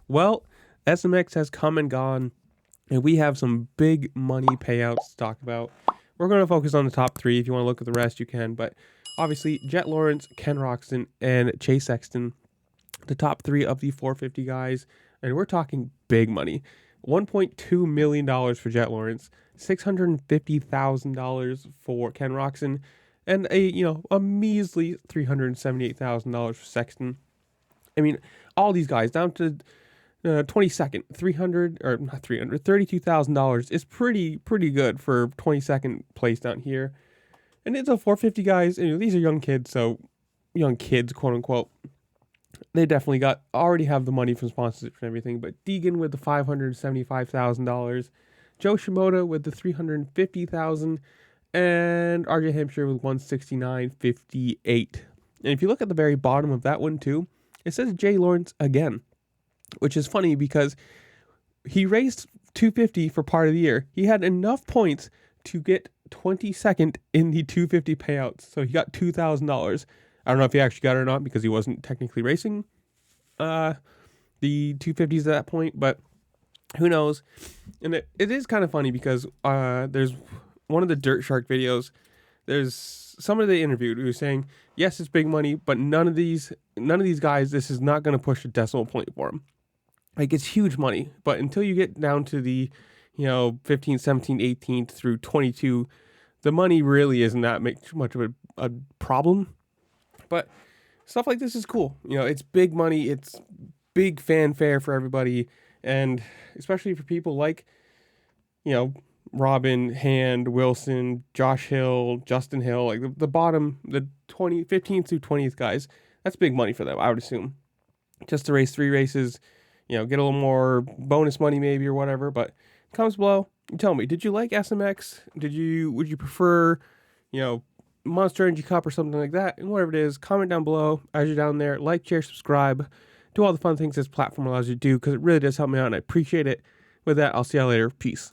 Well, SMX has come and gone, and we have some big money payouts to talk about. We're going to focus on the top three. If you want to look at the rest, you can. But obviously, Jet Lawrence, Ken Roxton, and Chase Sexton, the top three of the 450 guys. And we're talking big money. $1.2 million for Jet Lawrence, $650,000 for Ken Roxton, and a measly $378,000 for Sexton. I mean, all these guys down to 22nd, $32,000 is pretty good for 22nd place down here. And it's a 450 guys. These are young kids, so young kids, quote unquote. They definitely already have the money from sponsorship and everything. But Deegan with the $575,000, Joe Shimoda with the $350,000, and RJ Hampshire with $169,558. And if you look at the very bottom of that one too, it says Jay Lawrence again, which is funny because he raced 250 for part of the year. He had enough points to get 22nd in the 250 payouts. So he got $2,000. I don't know if he actually got it or not because he wasn't technically racing the 250s at that point, but who knows? And it is kind of funny because there's one of the Dirt Shark videos. There's somebody they interviewed who was saying, yes, it's big money, but none of these guys, this is not going to push a decimal point for them. Like, it's huge money, but until you get down to the 15th, 17th, 18th through 22, the money really isn't that much of a problem. But stuff like this is cool. It's big money. It's big fanfare for everybody. And especially for people like, Robin, Hand, Wilson, Josh Hill, Justin Hill, like the bottom, the 15th through 20th guys, that's big money for them, I would assume. Just to race 3 races, get a little more bonus money maybe or whatever. But comments below, tell me, did you like SMX? Would you prefer, Monster Energy Cup or something like that? And whatever it is, comment down below as you're down there. Like, share, subscribe. Do all the fun things this platform allows you to do because it really does help me out and I appreciate it. With that, I'll see y'all later. Peace.